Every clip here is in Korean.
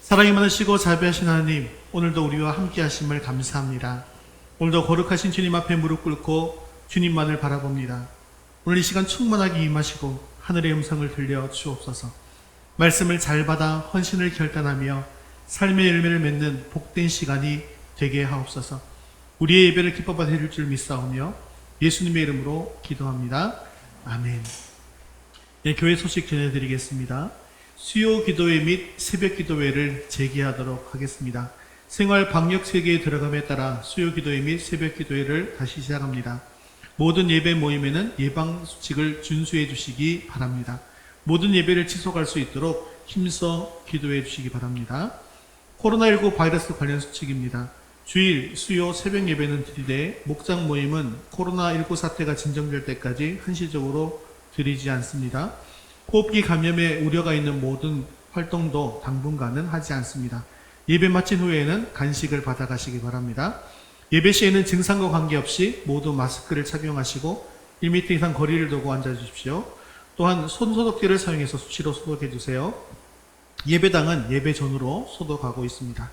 사랑이 많으시고 자비하신 하나님, 오늘도 우리와 함께 하심을 감사합니다. 오늘도 거룩하신 주님 앞에 무릎 꿇고 주님만을 바라봅니다. 오늘 이 시간 충만하게 임하시고 하늘의 음성을 들려 주옵소서. 말씀을 잘 받아 헌신을 결단하며 삶의 열매를 맺는 복된 시간이 되게 하옵소서. 우리의 예배를 기뻐 받아 줄 믿사오며 예수님의 이름으로 기도합니다. 아멘. 네, 교회 소식 전해드리겠습니다. 수요 기도회 및 새벽 기도회를 재개하도록 하겠습니다. 생활 방역 세계에 들어감에 따라 수요 기도회 및 새벽 기도회를 다시 시작합니다. 모든 예배 모임에는 예방 수칙을 준수해 주시기 바랍니다. 모든 예배를 지속할 수 있도록 힘써 기도해 주시기 바랍니다. 코로나19 바이러스 관련 수칙입니다. 주일, 수요, 새벽 예배는 드리되 목장 모임은 코로나19 사태가 진정될 때까지 한시적으로 드리지 않습니다. 호흡기 감염에 우려가 있는 모든 활동도 당분간은 하지 않습니다. 예배 마친 후에는 간식을 받아가시기 바랍니다. 예배 시에는 증상과 관계없이 모두 마스크를 착용하시고 1m 이상 거리를 두고 앉아주십시오. 또한 손소독제를 사용해서 수시로 소독해주세요. 예배당은 예배 전후로 소독하고 있습니다.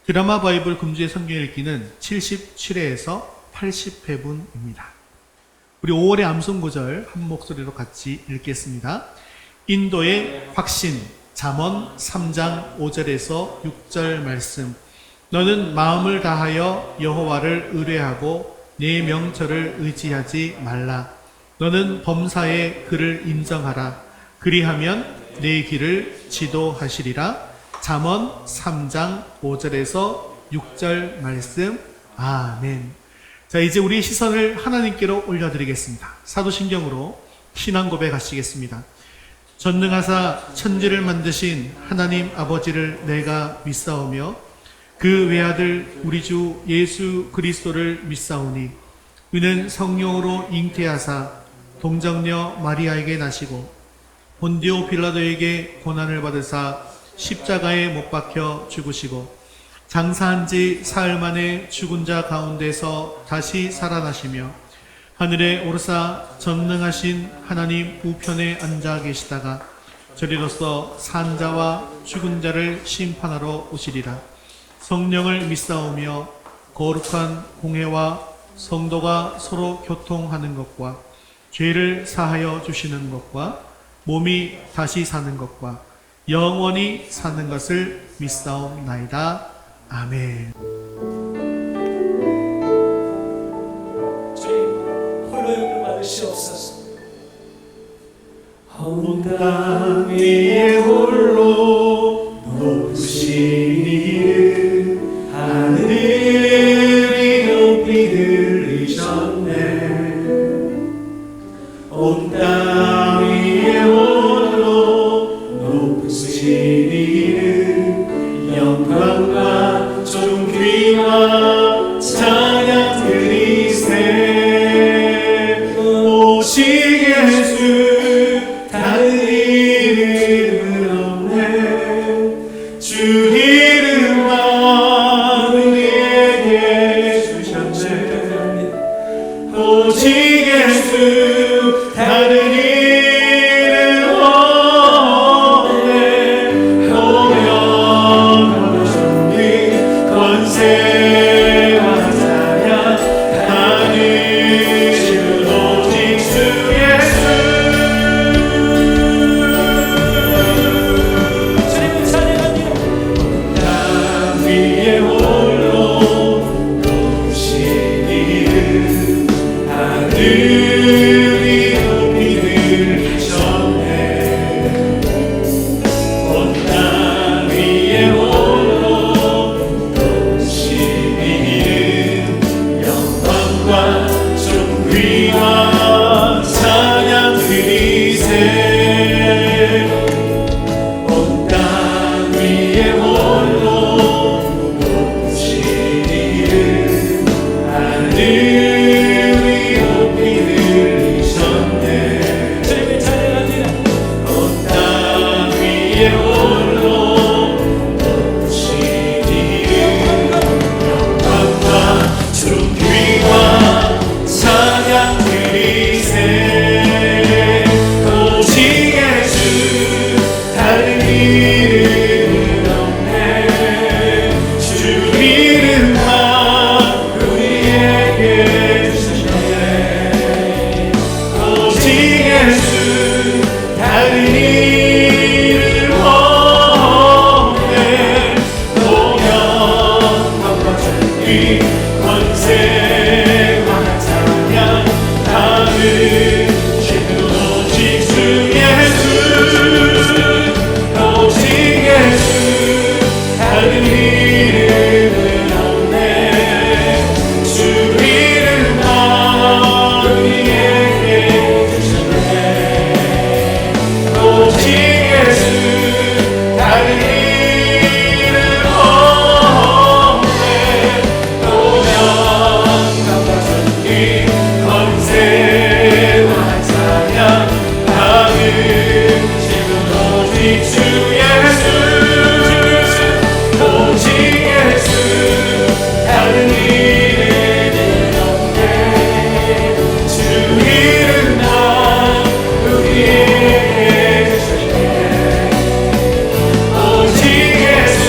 드라마 바이블 금주의 성경 읽기는 77회에서 80회분입니다. 우리 5월의 암송 구절 한 목소리로 같이 읽겠습니다. 인도의 확신, 잠언 3장 5절에서 6절 말씀. 너는 마음을 다하여 여호와를 의뢰하고 내 명철을 의지하지 말라. 너는 범사에 그를 인정하라. 그리하면 내 길을 지도하시리라. 잠언 3장 5절에서 6절 말씀. 아멘. 자, 이제 우리의 시선을 하나님께로 올려드리겠습니다. 사도신경으로 신앙 고백하시겠습니다. 전능하사 천지를 만드신 하나님 아버지를 내가 믿사오며 그 외아들 우리 주 예수 그리스도를 믿사오니 이는 성령으로 잉태하사 동정녀 마리아에게 나시고 본디오 빌라도에게 고난을 받으사 십자가에 못 박혀 죽으시고 장사한 지 사흘 만에 죽은 자 가운데서 다시 살아나시며 하늘에 오르사 전능하신 하나님 우편에 앉아 계시다가 저리로서 산 자와 죽은 자를 심판하러 오시리라. 성령을 믿사오며 거룩한 공회와 성도가 서로 교통하는 것과 죄를 사하여 주시는 것과 몸이 다시 사는 것과 영원히 사는 것을 믿사옵나이다. 아멘. 주옵소서. 온 땅 위에 홀로 높으신 이름 하늘이 높이 들리셨네. 온 땅 위에 홀로 높으신 이름 영광과 존귀와 찬양 드리세. 오직 예수 다른 이름은 없네. 주 이름만 우리에게 주셨네. 오직 예수 다른 이름 없네. 오명하고 존귀 권세와 찬양 받으시는 오직 주 예수. 주님을 찬양합니다. 땅 위에 홀로 높으신 이름 하늘이 높이 들리셨네. 온 땅 위에 홀로 높으신 이름 영광과 존귀와 찬양 드리세. 온 땅 위에 홀로 높으신 이름 하늘이 높이 들리셨네. 주님을 찬양합니다. 온 땅 위에 홀로 높으신 이름 영광과 존귀와 찬양 드리세. 오직 오직 예수 다른 이름은 없네 주 이름 나 우리에게 주셨네 오직 예수 다른 이름 없네 노력감과 존귀 권세와 찬양 다음 지금 오직 주 예수 오직 예수 다른 이름은 없네 주 이름 나 우리에게 주셨네 오직 예수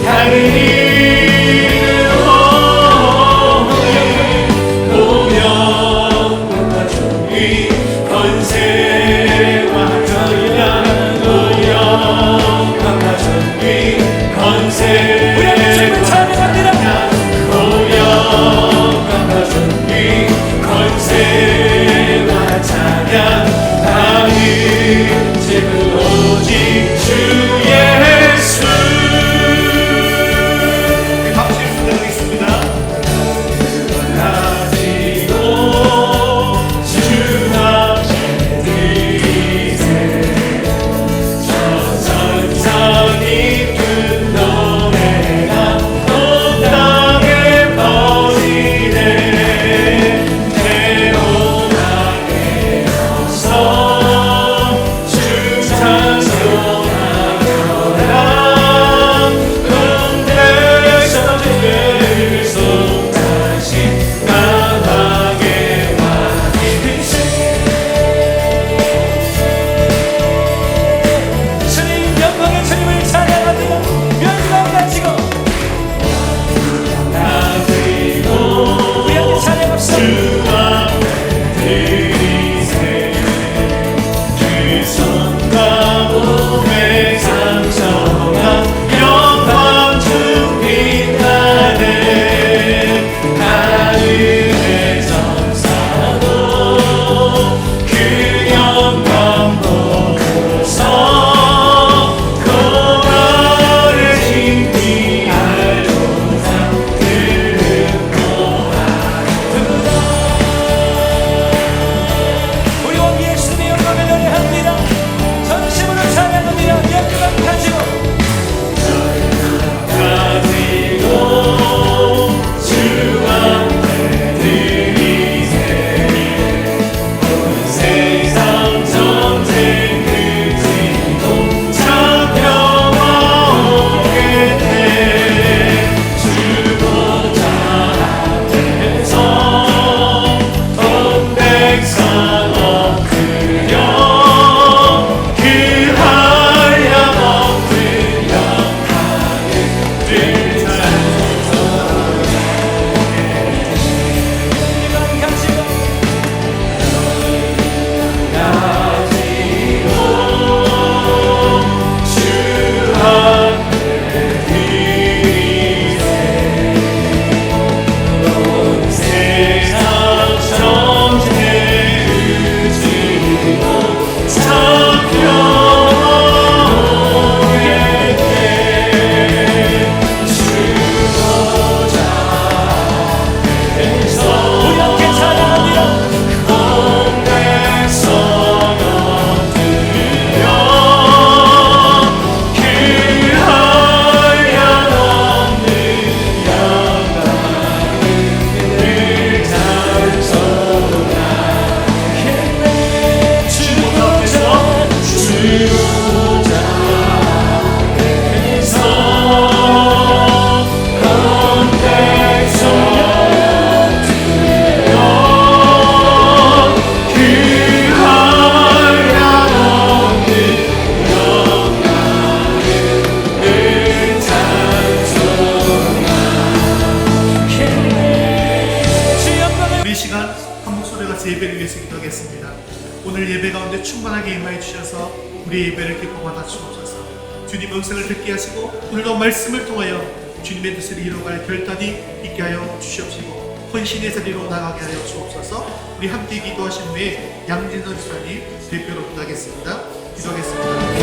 다른 이름 없네 노력과 존귀 권세와 찬양 노력과 존귀 권세 우리 함께 주님을 찬양합니다. 노력과 존귀 권세와 찬양 다음 집은 오직 주 예수 박수 부탁드리겠습니다. 가지고 주 앞에 드리세 저 천상이 큰 노래가 온 땅에 퍼지네 태어나게 서주 찬송하여라 은대에서 주를颂다시 나가게 주님 영광의 주님을 찬양합니다. 명령 가지고 가지고 우리 함께 찬양합시다. 주 앞에 드리세 그 손과 몸의 상처가 영광 중 빛나네 하늘의 전사도 그 영광 보고서 고아를 신기 알고자 우리 왕 예수님의 영광을 노래합니다. 전심으로 찬양합니다. 영광 가지고 가지고 주 앞에 드리세 온 세상 전쟁 그치고 잡혀와 오게 돼주 보좌 앞에서 온 백성 엎드려 그 한량 엎드려 영광 가지고 주 앞에 드리세 온 세상 전쟁 그치고 잡혀오게 돼주 보좌 앞에서 우리 함께 찬양합니다. 온 백성 엎드려 그 한량 없는 영광을 찬송하네 주 앞에서 주 보좌 앞에서 온 백성 엎드려 그 한량 없는 영광을 찬송하네 주 영광을 우리 이 시간 한 목소리 같이 예배를 위해서 기도하겠습니다. 오늘 예배 가운데 충만하게 임하여 주셔서 우리의 예배를 기뻐 받아 주옵소서. 주님 음성을 듣게 하시고 오늘도 말씀을 통하여 주님의 뜻을 이루어갈 결단이 있게 하여 주시옵시고 헌신의 자리로 나가게 하여 주옵소서. 우리 함께 기도하신 후에 양진선 집사님 대표로 기도하겠습니다. 기도하겠습니다.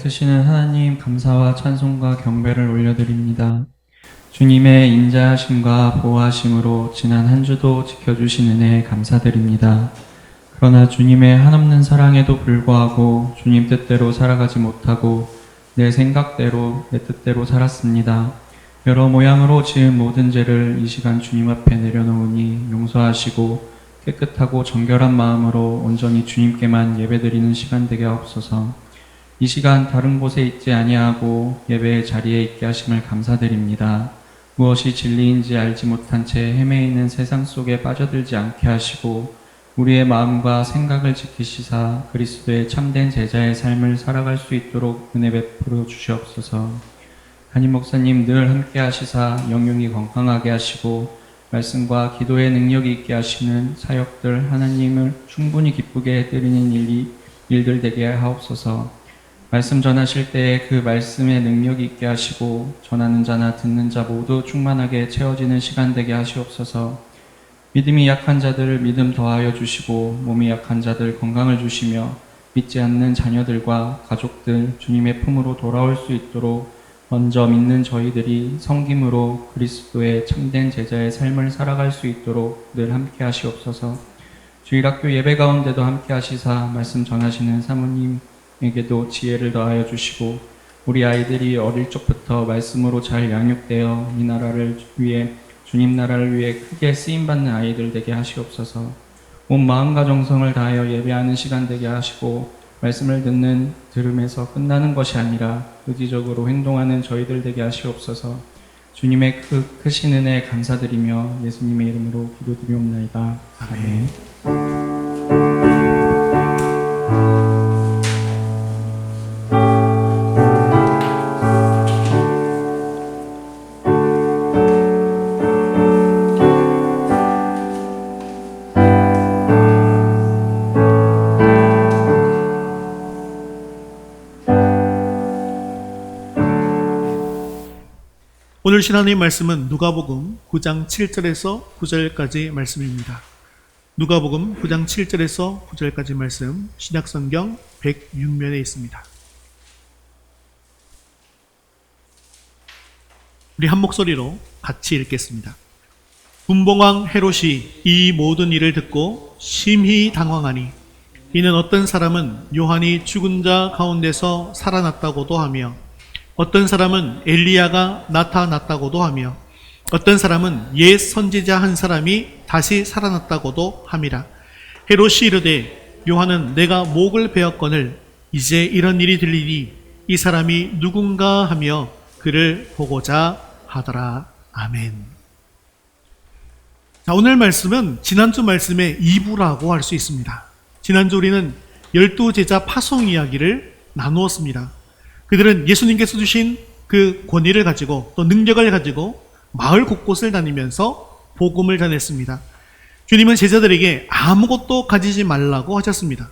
크시는 하나님 감사와 찬송과 경배를 올려드립니다. 주님의 인자하심과 보호하심으로 지난 한 주도 지켜주신 은혜에 감사드립니다. 그러나 주님의 한없는 사랑에도 불구하고 주님 뜻대로 살아가지 못하고 내 생각대로 내 뜻대로 살았습니다. 여러 모양으로 지은 모든 죄를 이 시간 주님 앞에 내려놓으니 용서하시고 깨끗하고 정결한 마음으로 온전히 주님께만 예배드리는 시간 되게 하옵소서. 이 시간 다른 곳에 있지 아니하고 예배의 자리에 있게 하심을 감사드립니다. 무엇이 진리인지 알지 못한 채 헤매이는 세상 속에 빠져들지 않게 하시고 우리의 마음과 생각을 지키시사 그리스도의 참된 제자의 삶을 살아갈 수 있도록 은혜 베풀어 주시옵소서. 담임 목사님 늘 함께 하시사 영육이 건강하게 하시고 말씀과 기도의 능력이 있게 하시는 사역들 하나님을 충분히 기쁘게 해드리는 일들 되게 하옵소서. 말씀 전하실 때에 그 말씀의 능력이 있게 하시고 전하는 자나 듣는 자 모두 충만하게 채워지는 시간 되게 하시옵소서. 믿음이 약한 자들을 믿음 더하여 주시고 몸이 약한 자들 건강을 주시며 믿지 않는 자녀들과 가족들 주님의 품으로 돌아올 수 있도록 먼저 믿는 저희들이 섬김으로 그리스도의 참된 제자의 삶을 살아갈 수 있도록 늘 함께 하시옵소서. 주일학교 예배 가운데도 함께 하시사 말씀 전하시는 사모님에게도 지혜를 더하여 주시고 우리 아이들이 어릴 적부터 말씀으로 잘 양육되어 이 나라를 위해 주님 나라를 위해 크게 쓰임받는 아이들 되게 하시옵소서. 온 마음과 정성을 다하여 예배하는 시간 되게 하시고 말씀을 들음에서 끝나는 것이 아니라 의지적으로 행동하는 저희들 되게 하시옵소서. 주님의 크신 은혜에 감사드리며 예수님의 이름으로 기도드리옵나이다. 아멘. 오늘 신하님 말씀은 누가복음 9장 7절에서 9절까지 말씀입니다. 누가복음 9장 7절에서 9절까지 말씀 신약성경 106면에 있습니다. 우리 한 목소리로 같이 읽겠습니다. 분봉왕 헤롯이 이 모든 일을 듣고 심히 당황하니 이는 어떤 사람은 요한이 죽은 자 가운데서 살아났다고도 하며 어떤 사람은 엘리야가 나타났다고도 하며 어떤 사람은 옛 선지자 한 사람이 다시 살아났다고도 함이라. 헤롯이 이르되 요한은 내가 목을 베었거늘 이제 이런 일이 들리니 이 사람이 누군가 하며 그를 보고자 하더라. 아멘. 자, 오늘 말씀은 지난주 말씀의 2부라고 할 수 있습니다. 지난주 우리는 12제자 파송 이야기를 나누었습니다. 그들은 예수님께서 주신 그 권위를 가지고 또 능력을 가지고 마을 곳곳을 다니면서 복음을 전했습니다. 주님은 제자들에게 아무것도 가지지 말라고 하셨습니다.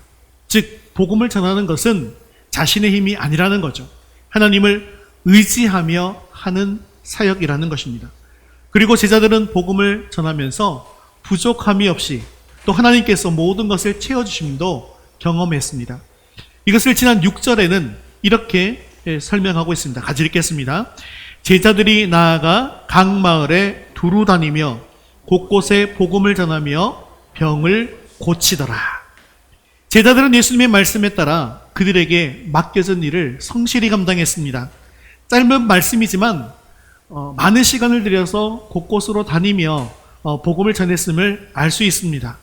즉 복음을 전하는 것은 자신의 힘이 아니라는 거죠. 하나님을 의지하며 하는 사역이라는 것입니다. 그리고 제자들은 복음을 전하면서 부족함이 없이 또 하나님께서 모든 것을 채워주심도 경험했습니다. 이것을 지난 6절에는 이렇게 설명하고 있습니다. 같이 읽겠습니다. 제자들이 나아가 각 마을에 두루 다니며 곳곳에 복음을 전하며 병을 고치더라. 제자들은 예수님의 말씀에 따라 그들에게 맡겨진 일을 성실히 감당했습니다. 짧은 말씀이지만 많은 시간을 들여서 곳곳으로 다니며 복음을 전했음을 알 수 있습니다.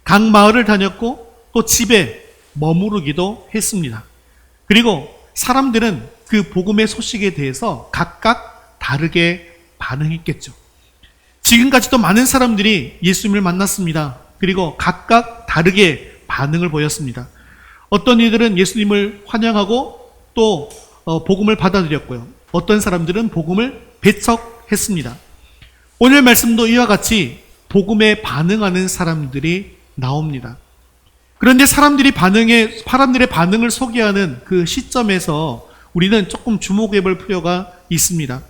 각 마을을 다녔고 또 집에 머무르기도 했습니다. 그리고 사람들은 그 복음의 소식에 대해서 각각 다르게 반응했겠죠. 지금까지도 많은 사람들이 예수님을 만났습니다. 그리고 각각 다르게 반응을 보였습니다. 어떤 이들은 예수님을 환영하고 또 복음을 받아들였고요. 어떤 사람들은 복음을 배척했습니다. 오늘 말씀도 이와 같이 복음에 반응하는 사람들이 나옵니다. 그런데 사람들의 반응을 소개하는 그 시점에서 우리는 조금 주목해 볼 필요가 있습니다.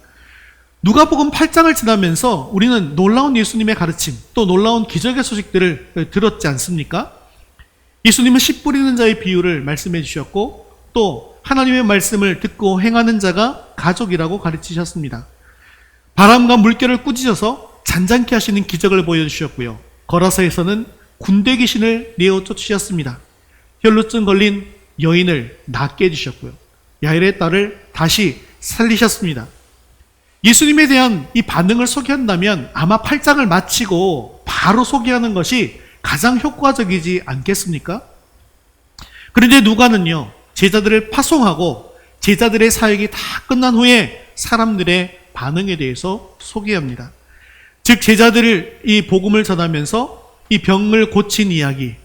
누가복음 8장을 지나면서 우리는 놀라운 예수님의 가르침, 또 놀라운 기적의 소식들을 들었지 않습니까? 예수님은 씨 뿌리는 자의 비유를 말씀해 주셨고 또 하나님의 말씀을 듣고 행하는 자가 가족이라고 가르치셨습니다. 바람과 물결을 꾸짖어서 잔잔케 하시는 기적을 보여주셨고요. 거라서에서는 군대 귀신을 내어 쫓으셨습니다. 혈루증 걸린 여인을 낫게 해주셨고요. 야일의 딸을 다시 살리셨습니다. 예수님에 대한 이 반응을 소개한다면 아마 8장을 마치고 바로 소개하는 것이 가장 효과적이지 않겠습니까? 그런데 누가는요, 제자들을 파송하고 제자들의 사역이 다 끝난 후에 사람들의 반응에 대해서 소개합니다. 즉 제자들을 이 복음을 전하면서 이 병을 고친 이야기,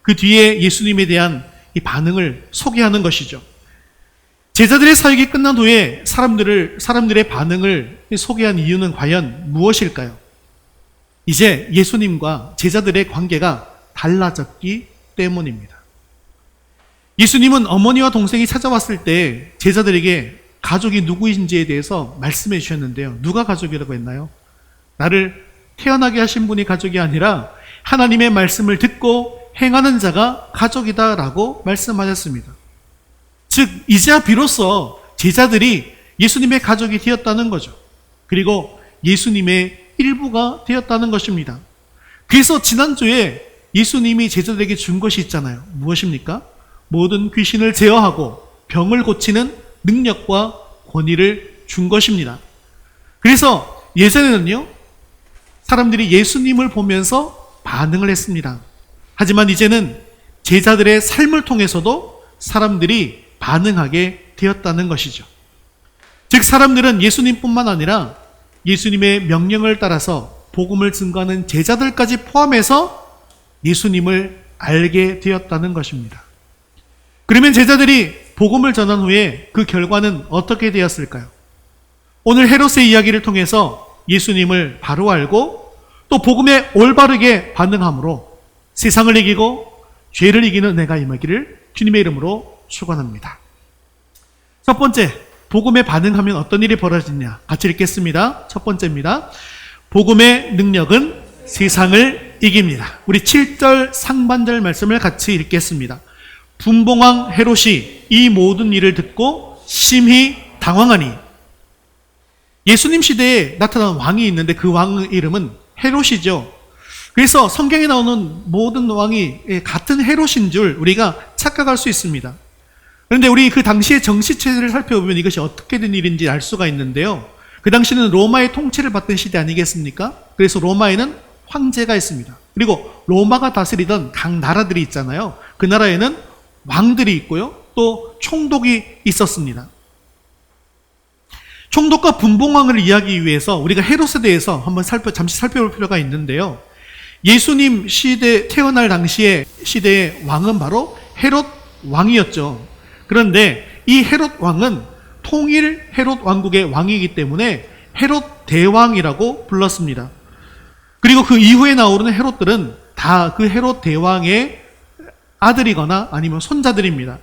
그 뒤에 예수님에 대한 이 반응을 소개하는 것이죠. 제자들의 사역이 끝난 후에 사람들의 반응을 소개한 이유는 과연 무엇일까요? 이제 예수님과 제자들의 관계가 달라졌기 때문입니다. 예수님은 어머니와 동생이 찾아왔을 때 제자들에게 가족이 누구인지에 대해서 말씀해 주셨는데요. 누가 가족이라고 했나요? 나를 태어나게 하신 분이 가족이 아니라 하나님의 말씀을 듣고 행하는 자가 가족이다라고 말씀하셨습니다. 즉 이제야 비로소 제자들이 예수님의 가족이 되었다는 거죠. 그리고 예수님의 일부가 되었다는 것입니다. 그래서 지난주에 예수님이 제자들에게 준 것이 있잖아요. 무엇입니까? 모든 귀신을 제어하고 병을 고치는 능력과 권위를 준 것입니다. 그래서 예전에는요, 사람들이 예수님을 보면서 반응을 했습니다. 하지만 이제는 제자들의 삶을 통해서도 사람들이 반응하게 되었다는 것이죠. 즉 사람들은 예수님뿐만 아니라 예수님의 명령을 따라서 복음을 증거하는 제자들까지 포함해서 예수님을 알게 되었다는 것입니다. 그러면 제자들이 복음을 전한 후에 그 결과는 어떻게 되었을까요? 오늘 헤롯의 이야기를 통해서 예수님을 바로 알고 또 복음에 올바르게 반응함으로 세상을 이기고 죄를 이기는 은혜가 임하기를 주님의 이름으로 축원합니다. 첫 번째, 복음에 반응하면 어떤 일이 벌어지냐? 같이 읽겠습니다. 첫 번째입니다. 복음의 능력은 세상을 이깁니다. 우리 7절 상반절 말씀을 같이 읽겠습니다. 분봉왕 헤롯이 이 모든 일을 듣고 심히 당황하니, 예수님 시대에 나타난 왕이 있는데 그 왕의 이름은 헤롯이죠. 그래서 성경에 나오는 모든 왕이 같은 헤롯인 줄 우리가 착각할 수 있습니다. 그런데 우리 그 당시의 정치체제를 살펴보면 이것이 어떻게 된 일인지 알 수가 있는데요. 그 당시는 로마의 통치를 받던 시대 아니겠습니까? 그래서 로마에는 황제가 있습니다. 그리고 로마가 다스리던 각 나라들이 있잖아요. 그 나라에는 왕들이 있고요. 또 총독이 있었습니다. 총독과 분봉왕을 이해하기 위해서 우리가 헤롯에 대해서 한번 잠시 살펴볼 필요가 있는데요. 예수님 시대 태어날 당시의 시대의 왕은 바로 헤롯 왕이었죠. 그런데 이 헤롯 왕은 통일 헤롯 왕국의 왕이기 때문에 헤롯 대왕이라고 불렀습니다. 그리고 그 이후에 나오는 헤롯들은 다 그 헤롯 대왕의 아들이거나 아니면 손자들입니다.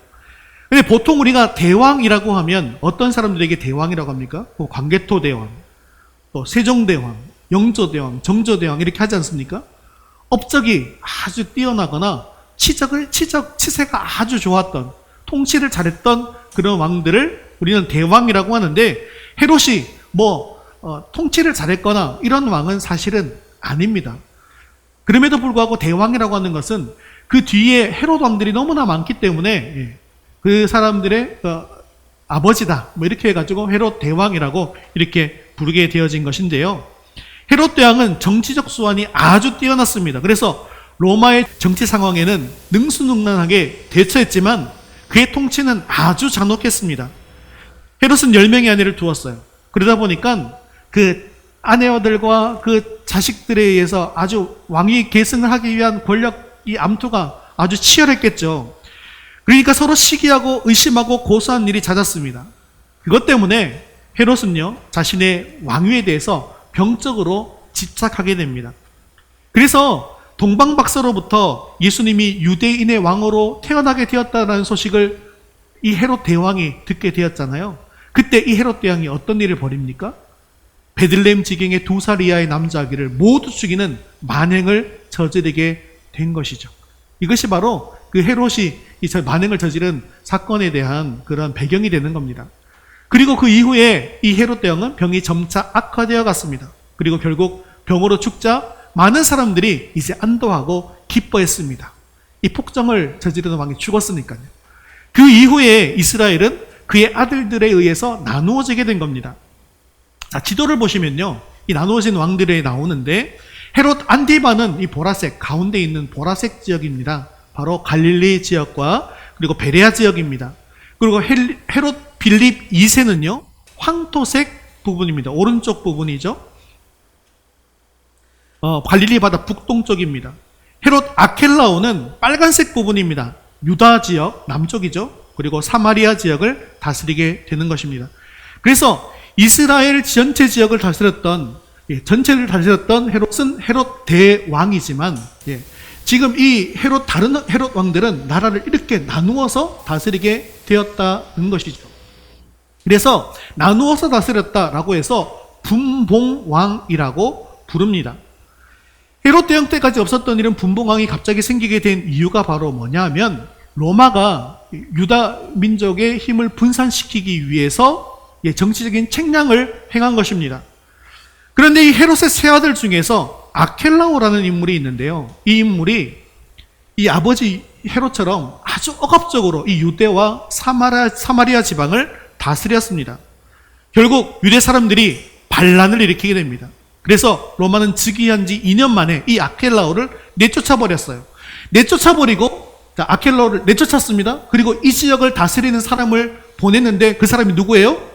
근데 보통 우리가 대왕이라고 하면 어떤 사람들에게 대왕이라고 합니까? 뭐 광개토 대왕, 또 세종대왕, 영조대왕, 정조대왕 이렇게 하지 않습니까? 업적이 아주 뛰어나거나 치세가 아주 좋았던, 통치를 잘했던 그런 왕들을 우리는 대왕이라고 하는데, 헤롯이 통치를 잘했거나 이런 왕은 사실은 아닙니다. 그럼에도 불구하고 대왕이라고 하는 것은 그 뒤에 헤롯 왕들이 너무나 많기 때문에 그 사람들의 아버지다 이렇게 해가지고 헤롯 대왕이라고 이렇게 부르게 되어진 것인데요. 헤롯 대왕은 정치적 수완이 아주 뛰어났습니다. 그래서 로마의 정치 상황에는 능수능란하게 대처했지만 그의 통치는 아주 잔혹했습니다. 헤롯은 10명의 아내를 두었어요. 그러다 보니까 그 아내들과 그 자식들에 의해서 아주 왕위 계승을 하기 위한 권력이 암투가 아주 치열했겠죠. 그러니까 서로 시기하고 의심하고 고소한 일이 잦았습니다. 그것 때문에 헤롯은요, 자신의 왕위에 대해서 병적으로 집착하게 됩니다. 그래서 동방박사로부터 예수님이 유대인의 왕으로 태어나게 되었다는 소식을 이 헤롯 대왕이 듣게 되었잖아요. 그때 이 헤롯 대왕이 어떤 일을 벌입니까? 베들레헴 지경의 2살 이하의 남자아기를 모두 죽이는 만행을 저지르게 된 것이죠. 이것이 바로 그 헤롯이 이 만행을 저지른 사건에 대한 그런 배경이 되는 겁니다. 그리고 그 이후에 이 헤롯 대왕은 병이 점차 악화되어 갔습니다. 그리고 결국 병으로 죽자 많은 사람들이 이제 안도하고 기뻐했습니다. 이 폭정을 저지르는 왕이 죽었으니까요. 그 이후에 이스라엘은 그의 아들들에 의해서 나누어지게 된 겁니다. 자, 지도를 보시면요, 이 나누어진 왕들에 나오는데 헤롯 안디바는 이 보라색 가운데 있는 보라색 지역입니다. 바로 갈릴리 지역과 그리고 베레아 지역입니다. 그리고 헤롯 빌립 2세는요 황토색 부분입니다. 오른쪽 부분이죠. 갈릴리 바다 북동쪽입니다. 헤롯 아켈라오는 빨간색 부분입니다. 유다 지역 남쪽이죠. 그리고 사마리아 지역을 다스리게 되는 것입니다. 그래서 이스라엘 전체 지역을 다스렸던 전체를 다스렸던 헤롯은 헤롯 대왕이지만 지금 이 다른 헤롯 왕들은 나라를 이렇게 나누어서 다스리게 되었다는 것이죠. 그래서 나누어서 다스렸다라고 해서 분봉왕이라고 부릅니다. 헤롯 대왕 때까지 없었던 이런 분봉왕이 갑자기 생기게 된 이유가 바로 뭐냐 하면 로마가 유다 민족의 힘을 분산시키기 위해서 정치적인 책량을 행한 것입니다. 그런데 이 헤롯의 세 아들 중에서 아켈라오라는 인물이 있는데요. 이 인물이 이 아버지 헤롯처럼 아주 억압적으로 이 유대와 사마리아 지방을 다스렸습니다. 결국 유대 사람들이 반란을 일으키게 됩니다. 그래서 로마는 즉위한 지 2년 만에 이 아켈라오를 내쫓아버렸어요. 내쫓아버리고 아켈라오를 내쫓았습니다. 그리고 이 지역을 다스리는 사람을 보냈는데 그 사람이 누구예요?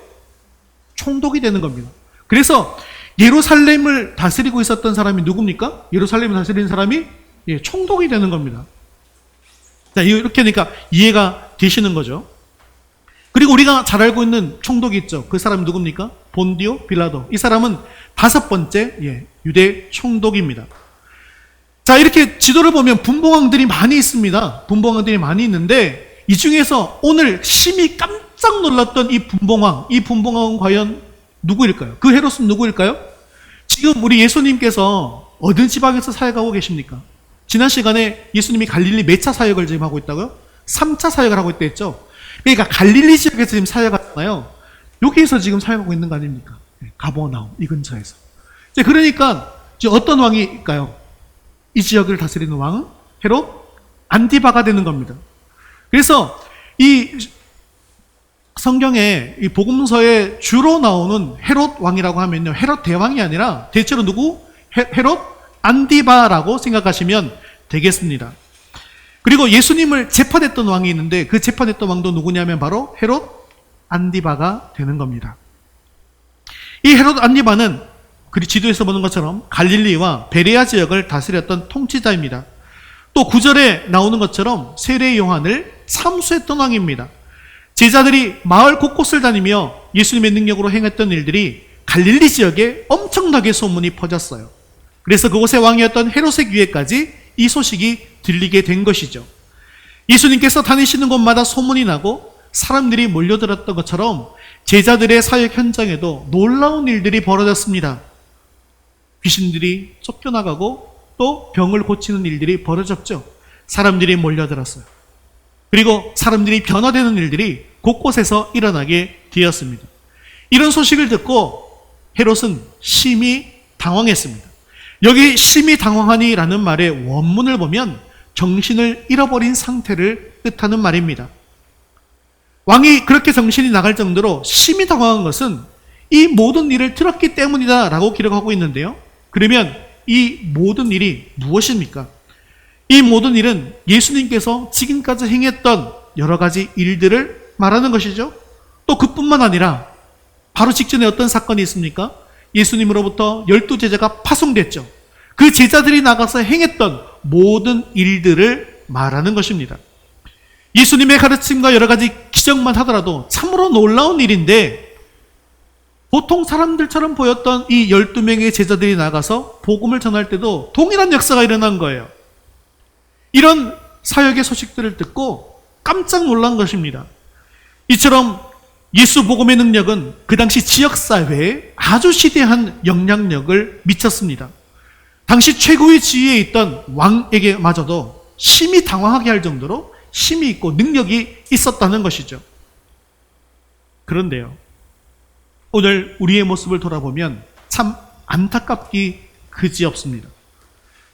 총독이 되는 겁니다. 그래서 예루살렘을 다스리고 있었던 사람이 누굽니까? 예루살렘을 다스리는 사람이 총독이 되는 겁니다. 자, 이렇게 하니까 이해가 되시는 거죠. 그리고 우리가 잘 알고 있는 총독이 있죠. 그 사람이 누굽니까? 본디오 빌라도. 이 사람은 5번째 유대 총독입니다. 자, 이렇게 지도를 보면 분봉왕들이 많이 있습니다. 분봉왕들이 많이 있는데 이 중에서 오늘 심히 깜짝 놀랐던 이 분봉왕은 과연 누구일까요? 그 헤롯은 누구일까요? 지금 우리 예수님께서 어느 지방에서 사역하고 계십니까? 지난 시간에 예수님이 갈릴리 몇 차 사역을 지금 하고 있다고요? 3차 사역을 하고 있다 했죠? 그러니까 갈릴리 지역에서 지금 사역하잖아요. 여기에서 지금 사역하고 있는 거 아닙니까? 가버나움 이 근처에서. 그러니까 어떤 왕일까요? 이 지역을 다스리는 왕은 헤롯 안디바가 되는 겁니다. 그래서 이 성경에 이 복음서에 주로 나오는 헤롯 왕이라고 하면요, 헤롯 대왕이 아니라 대체로 누구? 헤롯 안디바라고 생각하시면 되겠습니다. 그리고 예수님을 재판했던 왕이 있는데 그 재판했던 왕도 누구냐면 바로 헤롯 안디바가 되는 겁니다. 이 헤롯 안디바는 지도에서 보는 것처럼 갈릴리와 베레아 지역을 다스렸던 통치자입니다. 또 9절에 나오는 것처럼 세례 요한을 참수했던 왕입니다. 제자들이 마을 곳곳을 다니며 예수님의 능력으로 행했던 일들이 갈릴리 지역에 엄청나게 소문이 퍼졌어요. 그래서 그곳의 왕이었던 헤롯의 귀에까지 이 소식이 들리게 된 것이죠. 예수님께서 다니시는 곳마다 소문이 나고 사람들이 몰려들었던 것처럼 제자들의 사역 현장에도 놀라운 일들이 벌어졌습니다. 귀신들이 쫓겨나가고 또 병을 고치는 일들이 벌어졌죠. 사람들이 몰려들었어요. 그리고 사람들이 변화되는 일들이 곳곳에서 일어나게 되었습니다. 이런 소식을 듣고 헤롯은 심히 당황했습니다. 여기 심히 당황하니라는 말의 원문을 보면 정신을 잃어버린 상태를 뜻하는 말입니다. 왕이 그렇게 정신이 나갈 정도로 심히 당황한 것은 이 모든 일을 들었기 때문이다 라고 기록하고 있는데요. 그러면 이 모든 일이 무엇입니까? 이 모든 일은 예수님께서 지금까지 행했던 여러 가지 일들을 말하는 것이죠. 또 그뿐만 아니라 바로 직전에 어떤 사건이 있습니까? 예수님으로부터 12제자가 파송됐죠. 그 제자들이 나가서 행했던 모든 일들을 말하는 것입니다. 예수님의 가르침과 여러 가지 기적만 하더라도 참으로 놀라운 일인데 보통 사람들처럼 보였던 이 12명의 제자들이 나가서 복음을 전할 때도 동일한 역사가 일어난 거예요. 이런 사역의 소식들을 듣고 깜짝 놀란 것입니다. 이처럼 예수 복음의 능력은 그 당시 지역사회에 아주 시대한 영향력을 미쳤습니다. 당시 최고의 지위에 있던 왕에게마저도 심히 당황하게 할 정도로 힘이 있고 능력이 있었다는 것이죠. 그런데요, 오늘 우리의 모습을 돌아보면 참 안타깝기 그지없습니다.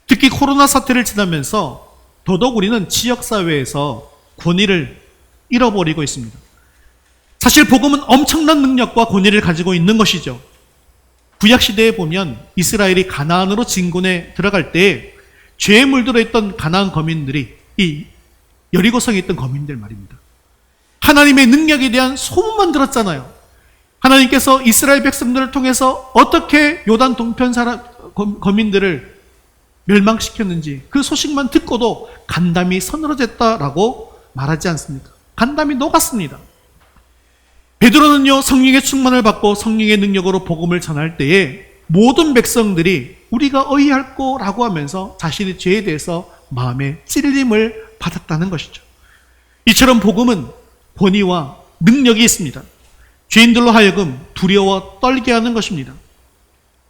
특히 코로나 사태를 지나면서 더더욱 우리는 지역사회에서 권위를 잃어버리고 있습니다. 사실 복음은 엄청난 능력과 권위를 가지고 있는 것이죠. 구약시대에 보면 이스라엘이 가나안으로 진군에 들어갈 때 죄에 물들어 있던 가나안 거민들이 이 여리고성에 있던 거민들 말입니다. 하나님의 능력에 대한 소문만 들었잖아요. 하나님께서 이스라엘 백성들을 통해서 어떻게 요단 동편 거민들을 멸망시켰는지 그 소식만 듣고도 간담이 서늘어졌다라고 말하지 않습니까? 간담이 녹았습니다. 베드로는요, 성령의 충만을 받고 성령의 능력으로 복음을 전할 때에 모든 백성들이 우리가 어이할 거라고 하면서 자신의 죄에 대해서 마음에 찔림을 받았다는 것이죠. 이처럼 복음은 권위와 능력이 있습니다. 죄인들로 하여금 두려워 떨게 하는 것입니다.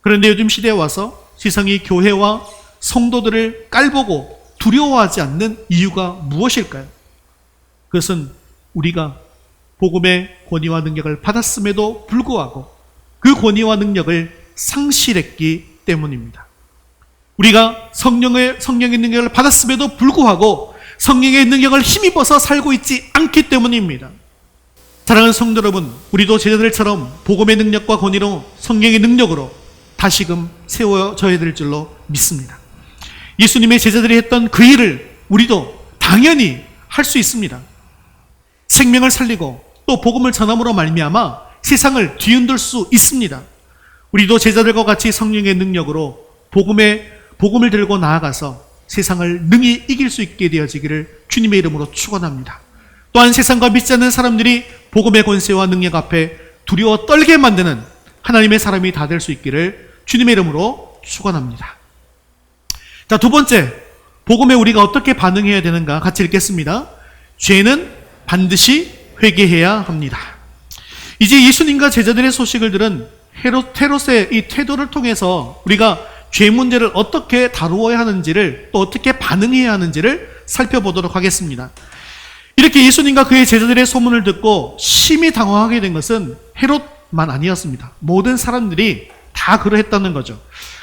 그런데 요즘 시대에 와서 세상이 교회와 성도들을 깔보고 두려워하지 않는 이유가 무엇일까요? 그것은 우리가 복음의 권위와 능력을 받았음에도 불구하고 그 권위와 능력을 상실했기 때문입니다. 우리가 성령의 능력을 받았음에도 불구하고 성령의 능력을 힘입어서 살고 있지 않기 때문입니다. 사랑하는 성도 여러분, 우리도 제자들처럼 복음의 능력과 권위로 성령의 능력으로 다시금 세워져야 될 줄로 믿습니다. 예수님의 제자들이 했던 그 일을 우리도 당연히 할 수 있습니다. 생명을 살리고 또 복음을 전함으로 말미암아 세상을 뒤흔들 수 있습니다. 우리도 제자들과 같이 성령의 능력으로 복음을 들고 나아가서 세상을 능히 이길 수 있게 되어지기를 주님의 이름으로 축원합니다. 또한 세상과 믿지 않는 사람들이 복음의 권세와 능력 앞에 두려워 떨게 만드는 하나님의 사람이 다 될 수 있기를 주님의 이름으로 축원합니다. 자, 두 번째, 복음에 우리가 어떻게 반응해야 되는가 같이 읽겠습니다. 죄는 반드시 회개해야 합니다. 이제 예수님과 제자들의 소식을 들은 헤롯의 이 태도를 통해서 우리가 죄 문제를 어떻게 다루어야 하는지를 또 어떻게 반응해야 하는지를 살펴보도록 하겠습니다. 이렇게 예수님과 그의 제자들의 소문을 듣고 심히 당황하게 된 것은 헤롯만 아니었습니다. 모든 사람들이 다 그러했다는 거죠.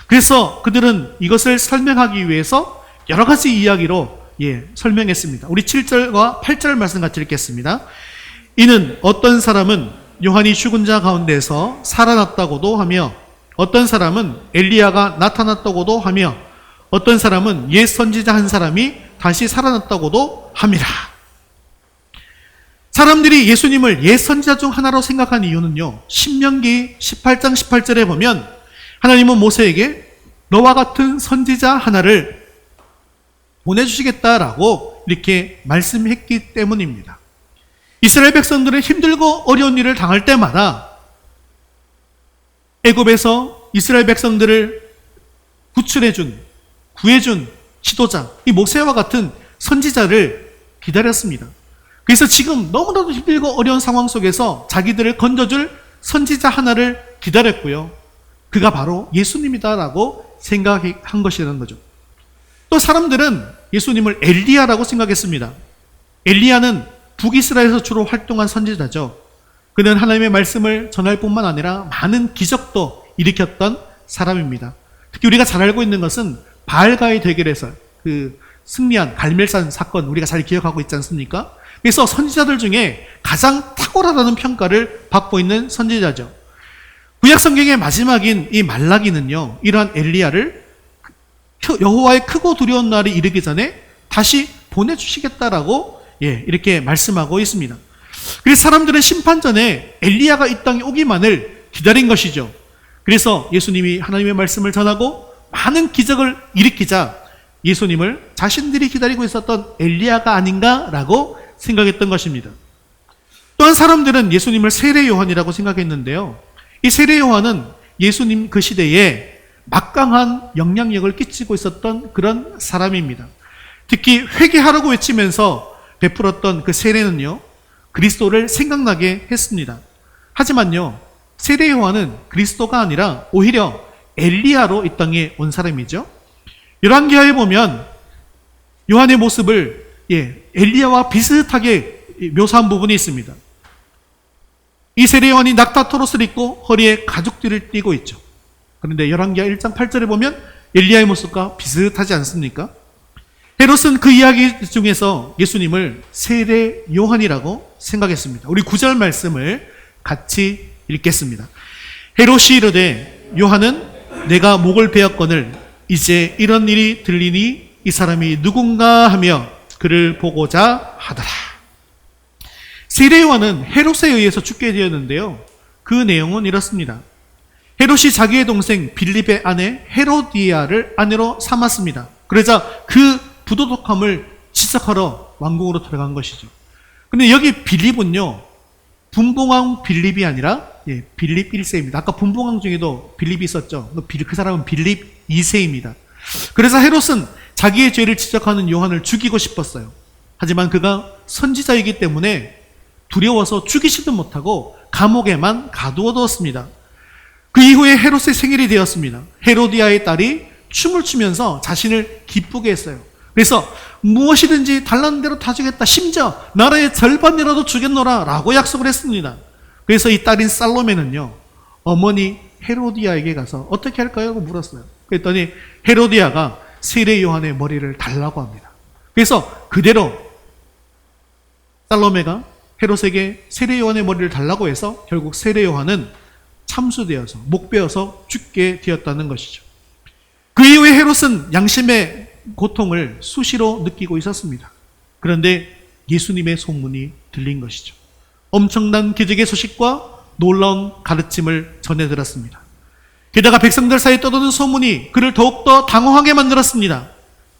그래서 그들은 이것을 설명하기 위해서 여러 가지 이야기로 설명했습니다. 우리 7절과 8절 말씀 같이 읽겠습니다. 이는 어떤 사람은 요한이 죽은 자 가운데서 살아났다고도 하며 어떤 사람은 엘리야가 나타났다고도 하며 어떤 사람은 옛 선지자 한 사람이 다시 살아났다고도 함이라. 사람들이 예수님을 옛 선지자 중 하나로 생각한 이유는요, 신명기 18장 18절에 보면 하나님은 모세에게 너와 같은 선지자 하나를 보내주시겠다라고 이렇게 말씀했기 때문입니다. 이스라엘 백성들은 힘들고 어려운 일을 당할 때마다 애굽에서 이스라엘 백성들을 구해준 지도자, 이 모세와 같은 선지자를 기다렸습니다. 그래서 지금 너무나도 힘들고 어려운 상황 속에서 자기들을 건져줄 선지자 하나를 기다렸고요. 그가 바로 예수님이다라고 생각한 것이라는 거죠. 또 사람들은 예수님을 엘리야라고 생각했습니다. 엘리야는 북이스라엘에서 주로 활동한 선지자죠. 그는 하나님의 말씀을 전할 뿐만 아니라 많은 기적도 일으켰던 사람입니다. 특히 우리가 잘 알고 있는 것은 바알과의 대결에서 그 승리한 갈멜산 사건 우리가 잘 기억하고 있지 않습니까? 그래서 선지자들 중에 가장 탁월하다는 평가를 받고 있는 선지자죠. 구약 성경의 마지막인 이 말라기는요, 이러한 엘리야를 여호와의 크고 두려운 날이 이르기 전에 다시 보내주시겠다라고 이렇게 말씀하고 있습니다. 그래서 사람들은 심판 전에 엘리야가 이 땅에 오기만을 기다린 것이죠. 그래서 예수님이 하나님의 말씀을 전하고 많은 기적을 일으키자 예수님을 자신들이 기다리고 있었던 엘리야가 아닌가라고 생각했던 것입니다. 또한 사람들은 예수님을 세례 요한이라고 생각했는데요. 이 세례 요한은 예수님 그 시대에 막강한 영향력을 끼치고 있었던 그런 사람입니다. 특히 회개하라고 외치면서 베풀었던 그 세례는요, 그리스도를 생각나게 했습니다. 하지만요, 세례 요한은 그리스도가 아니라 오히려 엘리야로 이 땅에 온 사람이죠. 열왕기하에 보면 요한의 모습을 엘리야와 비슷하게 묘사한 부분이 있습니다. 이 세례 요한이 낙타토롯을 입고 허리에 가죽띠를 띠고 있죠. 그런데 열왕기하 1장 8절에 보면 엘리야의 모습과 비슷하지 않습니까? 헤롯은 그 이야기 중에서 예수님을 세례 요한이라고 생각했습니다. 우리 9절 말씀을 같이 읽겠습니다. 헤롯이 이르되 요한은 내가 목을 베었거늘 이제 이런 일이 들리니 이 사람이 누군가 하며 그를 보고자 하더라. 세례 요한은 헤롯에 의해서 죽게 되었는데요. 그 내용은 이렇습니다. 헤롯이 자기의 동생 빌립의 아내 헤로디아를 아내로 삼았습니다. 그러자 그 부도덕함을 지적하러 왕궁으로 들어간 것이죠. 근데 여기 빌립은요, 분봉왕 빌립이 아니라 빌립 1세입니다. 아까 분봉왕 중에도 빌립이 있었죠. 그 사람은 빌립 2세입니다. 그래서 헤롯은 자기의 죄를 지적하는 요한을 죽이고 싶었어요. 하지만 그가 선지자이기 때문에 두려워서 죽이지도 못하고 감옥에만 가두어두었습니다. 그 이후에 헤롯의 생일이 되었습니다. 헤로디아의 딸이 춤을 추면서 자신을 기쁘게 했어요. 그래서 무엇이든지 달라는 대로 다 주겠다. 심지어 나라의 절반이라도 주겠노라 라고 약속을 했습니다. 그래서 이 딸인 살로메는요, 어머니 헤로디아에게 가서 어떻게 할까요? 하고 물었어요. 그랬더니 헤로디아가 세례 요한의 머리를 달라고 합니다. 그래서 그대로 살로메가 헤롯에게 세례 요한의 머리를 달라고 해서 결국 세례 요한은 참수되어서 목베어서 죽게 되었다는 것이죠. 그 이후에 헤롯은 양심의 고통을 수시로 느끼고 있었습니다. 그런데 예수님의 소문이 들린 것이죠. 엄청난 기적의 소식과 놀라운 가르침을 전해 들었습니다. 게다가 백성들 사이에 떠도는 소문이 그를 더욱더 당황하게 만들었습니다.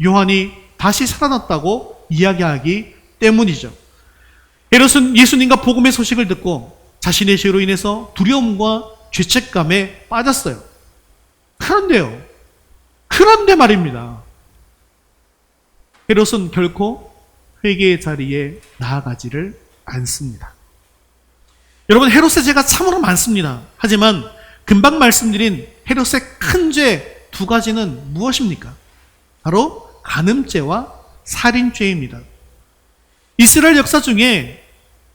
요한이 다시 살아났다고 이야기하기 때문이죠. 헤롯은 예수님과 복음의 소식을 듣고 자신의 죄로 인해서 두려움과 죄책감에 빠졌어요. 그런데 말입니다. 헤롯은 결코 회개의 자리에 나아가지를 않습니다. 여러분, 헤롯의 죄가 참으로 많습니다. 하지만 금방 말씀드린 헤롯의 큰 죄 두 가지는 무엇입니까? 바로 간음죄와 살인죄입니다. 이스라엘 역사 중에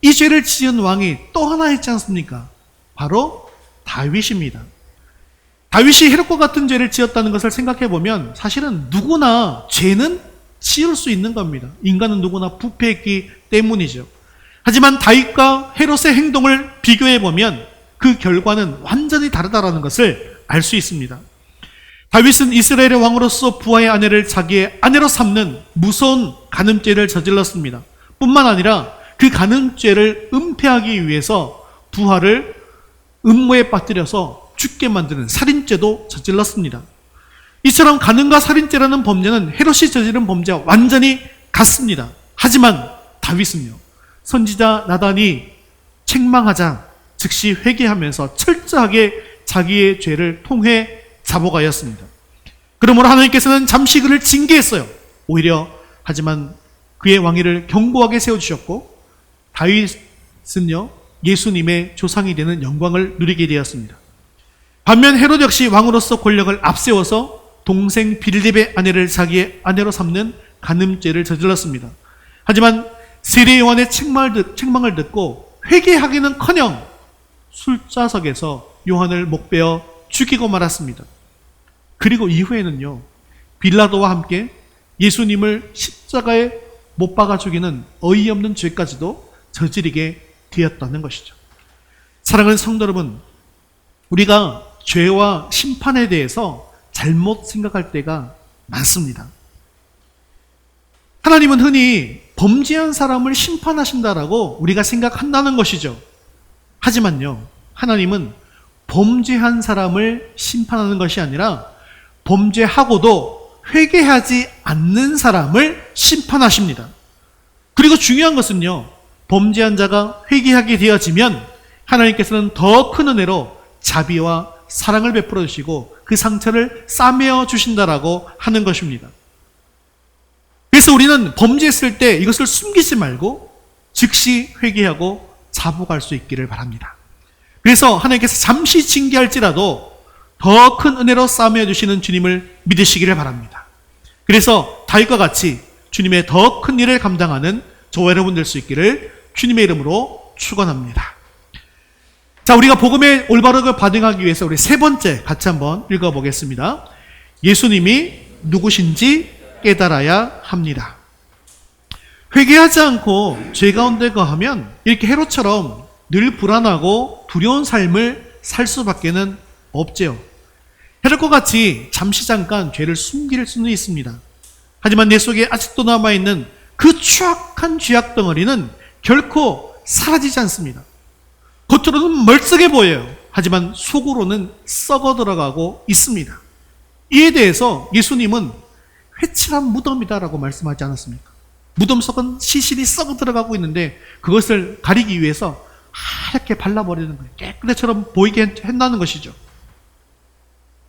이 죄를 지은 왕이 또 하나 있지 않습니까? 바로 다윗입니다. 다윗이 헤롯과 같은 죄를 지었다는 것을 생각해 보면 사실은 누구나 죄는 지을 수 있는 겁니다. 인간은 누구나 부패했기 때문이죠. 하지만 다윗과 헤롯의 행동을 비교해 보면 그 결과는 완전히 다르다는 것을 알 수 있습니다. 다윗은 이스라엘의 왕으로서 부하의 아내를 자기의 아내로 삼는 무서운 간음죄를 저질렀습니다. 뿐만 아니라 그 간음죄를 은폐하기 위해서 부하를 음모에 빠뜨려서 죽게 만드는 살인죄도 저질렀습니다. 이처럼 간음과 살인죄라는 범죄는 헤롯이 저지른 범죄와 완전히 같습니다. 하지만 다윗은요, 선지자 나단이 책망하자 즉시 회개하면서 철저하게 자기의 죄를 통해 자복하였습니다. 그러므로 하나님께서는 잠시 그를 징계했어요. 오히려 하지만 그의 왕위를 견고하게 세워주셨고 다윗은요, 예수님의 조상이 되는 영광을 누리게 되었습니다. 반면 헤롯 역시 왕으로서 권력을 앞세워서 동생 빌립의 아내를 자기의 아내로 삼는 간음죄를 저질렀습니다. 하지만 세례 요한의 책망을 듣고 회개하기는커녕 술자석에서 요한을 목베어 죽이고 말았습니다. 그리고 이후에는요, 빌라도와 함께 예수님을 십자가에 못 박아 죽이는 어이없는 죄까지도 저지르게 되었다는 것이죠. 사랑하는 성도 여러분, 우리가 죄와 심판에 대해서 잘못 생각할 때가 많습니다. 하나님은 흔히 범죄한 사람을 심판하신다라고 우리가 생각한다는 것이죠. 하지만요, 하나님은 범죄한 사람을 심판하는 것이 아니라 범죄하고도 회개하지 않는 사람을 심판하십니다. 그리고 중요한 것은요, 범죄한 자가 회개하게 되어지면 하나님께서는 더 큰 은혜로 자비와 사랑을 베풀어 주시고 그 상처를 싸매어 주신다라고 하는 것입니다. 그래서 우리는 범죄했을 때 이것을 숨기지 말고 즉시 회개하고 자복할 수 있기를 바랍니다. 그래서 하나님께서 잠시 징계할지라도 더 큰 은혜로 싸매어 주시는 주님을 믿으시기를 바랍니다. 그래서 다윗과 같이 주님의 더 큰 일을 감당하는 저와 여러분 될 수 있기를 주님의 이름으로 축원합니다. 자, 우리가 복음의 올바르게 반응하기 위해서 우리 세 번째 같이 한번 읽어보겠습니다. 예수님이 누구신지 깨달아야 합니다. 회개하지 않고 죄 가운데 거하면 이렇게 헤롯처럼 늘 불안하고 두려운 삶을 살 수밖에는 없지요. 헤롯과 같이 잠시 잠깐 죄를 숨길 수는 있습니다. 하지만 내 속에 아직도 남아있는 그 추악한 죄악 덩어리는 결코 사라지지 않습니다. 겉으로는 멀쩡해 보여요. 하지만 속으로는 썩어 들어가고 있습니다. 이에 대해서 예수님은 회칠한 무덤이다라고 말씀하지 않았습니까? 무덤 속은 시신이 썩어 들어가고 있는데 그것을 가리기 위해서 하얗게 발라버리는 거예요. 깨끗해처럼 보이게 한다는 것이죠.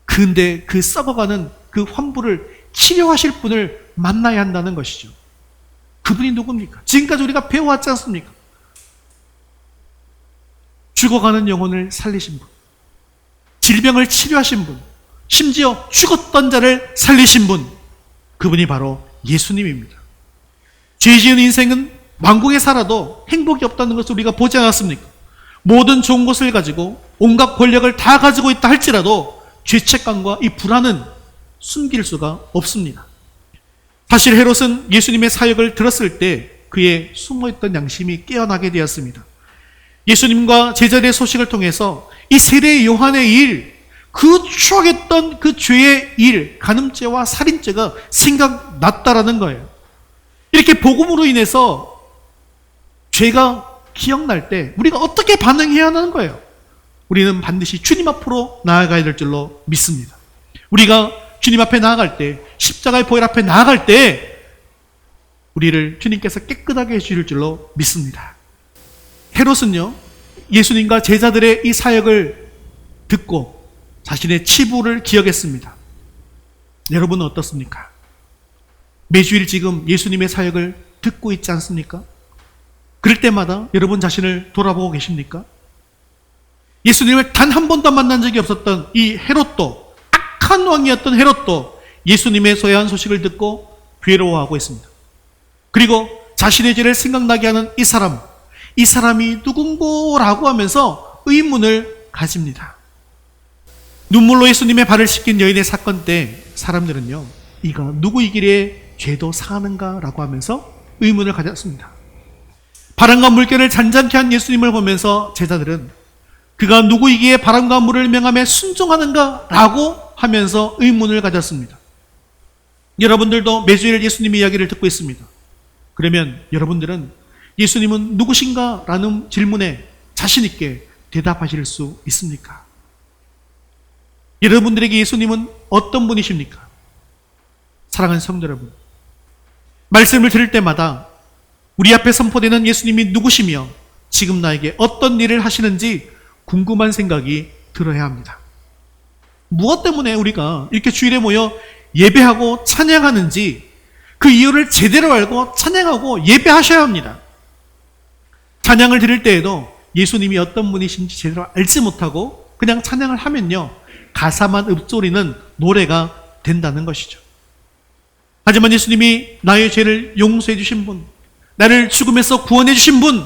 근데 그 썩어가는 그 환부를 치료하실 분을 만나야 한다는 것이죠. 그분이 누굽니까? 지금까지 우리가 배워왔지 않습니까? 죽어가는 영혼을 살리신 분, 질병을 치료하신 분, 심지어 죽었던 자를 살리신 분, 그분이 바로 예수님입니다. 죄 지은 인생은 왕궁에 살아도 행복이 없다는 것을 우리가 보지 않았습니까? 모든 좋은 것을 가지고 온갖 권력을 다 가지고 있다 할지라도 죄책감과 이 불안은 숨길 수가 없습니다. 사실 헤롯은 예수님의 사역을 들었을 때 그의 숨어있던 양심이 깨어나게 되었습니다. 예수님과 제자들의 소식을 통해서 이 세례 요한의 일, 그 추악했던 그 죄의 일, 간음죄와 살인죄가 생각났다라는 거예요. 이렇게 복음으로 인해서 죄가 기억날 때 우리가 어떻게 반응해야 하는 거예요? 우리는 반드시 주님 앞으로 나아가야 될 줄로 믿습니다. 우리가 주님 앞에 나아갈 때, 십자가의 보혈 앞에 나아갈 때 우리를 주님께서 깨끗하게 해주실 줄로 믿습니다. 헤롯은요, 예수님과 제자들의 이 사역을 듣고 자신의 치부를 기억했습니다. 여러분은 어떻습니까? 매주일 지금 예수님의 사역을 듣고 있지 않습니까? 그럴 때마다 여러분 자신을 돌아보고 계십니까? 예수님을 단 한 번도 만난 적이 없었던 이 헤롯도, 악한 왕이었던 헤롯도 예수님의 소외한 소식을 듣고 괴로워하고 있습니다. 그리고 자신의 죄를 생각나게 하는 이 사람이 누군고라고 하면서 의문을 가집니다. 눈물로 예수님의 발을 씻긴 여인의 사건 때 사람들은요, 이가 누구이기에 죄도 사하는가라고 하면서 의문을 가졌습니다. 바람과 물결을 잔잔케 한 예수님을 보면서 제자들은 그가 누구이기에 바람과 물을 명함에 순종하는가라고 하면서 의문을 가졌습니다. 여러분들도 매주일 예수님의 이야기를 듣고 있습니다. 그러면 여러분들은 예수님은 누구신가? 라는 질문에 자신 있게 대답하실 수 있습니까? 여러분들에게 예수님은 어떤 분이십니까? 사랑하는 성도 여러분, 말씀을 들을 때마다 우리 앞에 선포되는 예수님이 누구시며 지금 나에게 어떤 일을 하시는지 궁금한 생각이 들어야 합니다. 무엇 때문에 우리가 이렇게 주일에 모여 예배하고 찬양하는지 그 이유를 제대로 알고 찬양하고 예배하셔야 합니다. 찬양을 드릴 때에도 예수님이 어떤 분이신지 제대로 알지 못하고 그냥 찬양을 하면요, 가사만 읊조리는 노래가 된다는 것이죠. 하지만 예수님이 나의 죄를 용서해 주신 분, 나를 죽음에서 구원해 주신 분,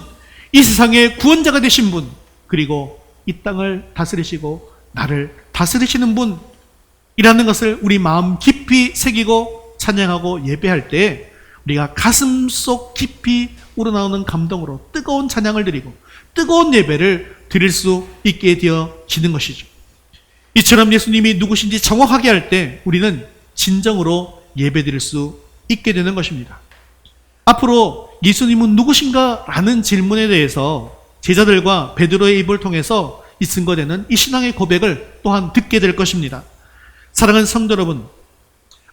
이 세상의 구원자가 되신 분, 그리고 이 땅을 다스리시고 나를 다스리시는 분이라는 것을 우리 마음 깊이 새기고 찬양하고 예배할 때 우리가 가슴속 깊이 우러나오는 감동으로 뜨거운 찬양을 드리고 뜨거운 예배를 드릴 수 있게 되어지는 것이죠. 이처럼 예수님이 누구신지 정확하게 할 때 우리는 진정으로 예배 드릴 수 있게 되는 것입니다. 앞으로 예수님은 누구신가? 라는 질문에 대해서 제자들과 베드로의 입을 통해서 이 증거되는 이 신앙의 고백을 또한 듣게 될 것입니다. 사랑하는 성도 여러분,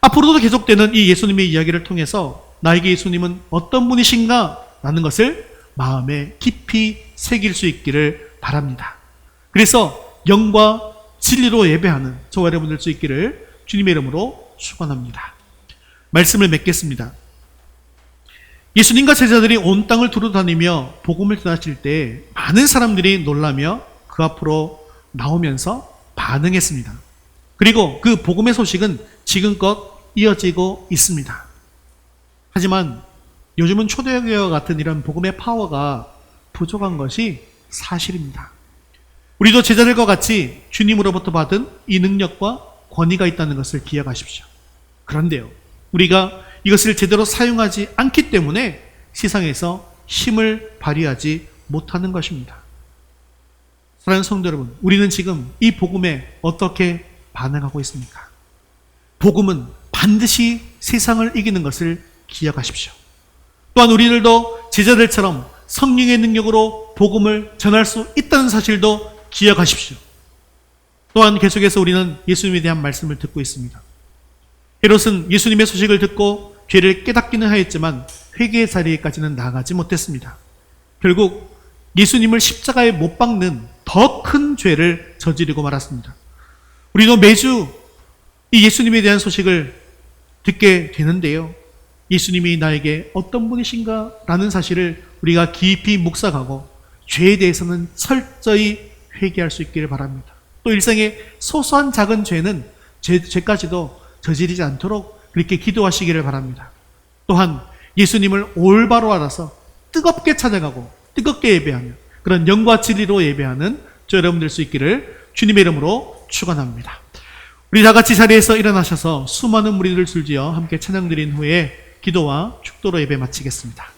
앞으로도 계속되는 이 예수님의 이야기를 통해서 나에게 예수님은 어떤 분이신가? 라는 것을 마음에 깊이 새길 수 있기를 바랍니다. 그래서 영과 진리로 예배하는 저와 여러분 될 수 있기를 주님의 이름으로 축원합니다. 말씀을 맺겠습니다. 예수님과 제자들이 온 땅을 두루다니며 복음을 전하실 때 많은 사람들이 놀라며 그 앞으로 나오면서 반응했습니다. 그리고 그 복음의 소식은 지금껏 이어지고 있습니다. 하지만 요즘은 초대교회와 같은 이런 복음의 파워가 부족한 것이 사실입니다. 우리도 제자들과 같이 주님으로부터 받은 이 능력과 권위가 있다는 것을 기억하십시오. 그런데요, 우리가 이것을 제대로 사용하지 않기 때문에 세상에서 힘을 발휘하지 못하는 것입니다. 사랑하는 성도 여러분, 우리는 지금 이 복음에 어떻게 반응하고 있습니까? 복음은 반드시 세상을 이기는 것을 기억하십시오. 또한 우리들도 제자들처럼 성령의 능력으로 복음을 전할 수 있다는 사실도 기억하십시오. 또한 계속해서 우리는 예수님에 대한 말씀을 듣고 있습니다. 헤롯은 예수님의 소식을 듣고 죄를 깨닫기는 하였지만 회개의 자리에까지는 나아가지 못했습니다. 결국 예수님을 십자가에 못 박는 더 큰 죄를 저지르고 말았습니다. 우리도 매주 이 예수님에 대한 소식을 듣게 되는데요, 예수님이 나에게 어떤 분이신가 라는 사실을 우리가 깊이 묵상하고 죄에 대해서는 철저히 회개할 수 있기를 바랍니다. 또 일생의 소소한 작은 죄까지도 저지르지 않도록 그렇게 기도하시기를 바랍니다. 또한 예수님을 올바로 알아서 뜨겁게 찬양하고 뜨겁게 예배하며 그런 영과 진리로 예배하는 저 여러분 될 수 있기를 주님의 이름으로 축원합니다. 우리 다 같이 자리에서 일어나셔서 수많은 무리들을 줄지어 함께 찬양 드린 후에 기도와 축도로 예배 마치겠습니다.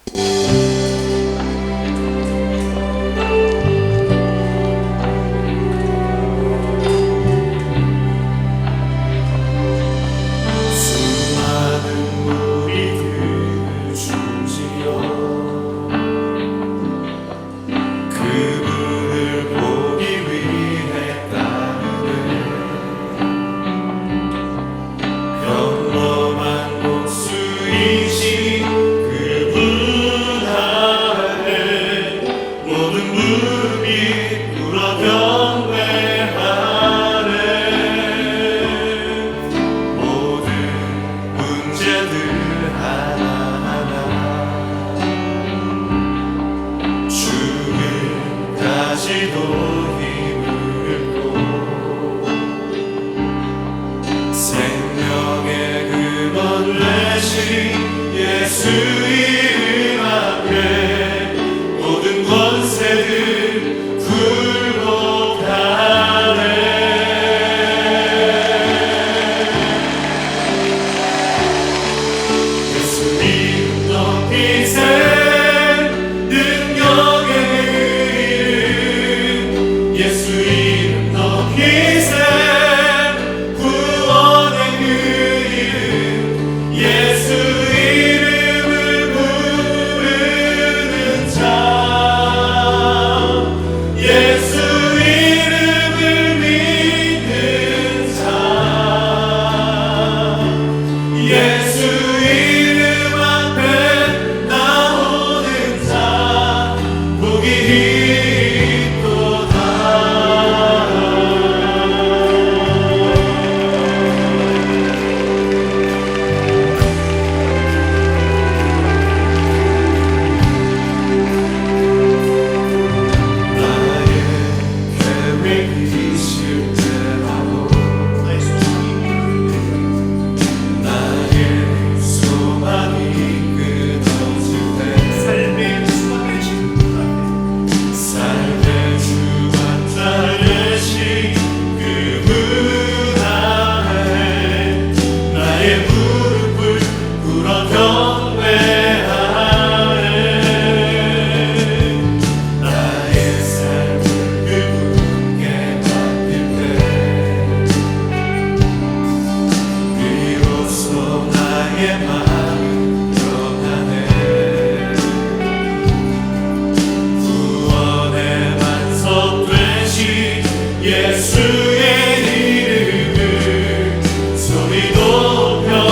예수의 이름을 소리 높여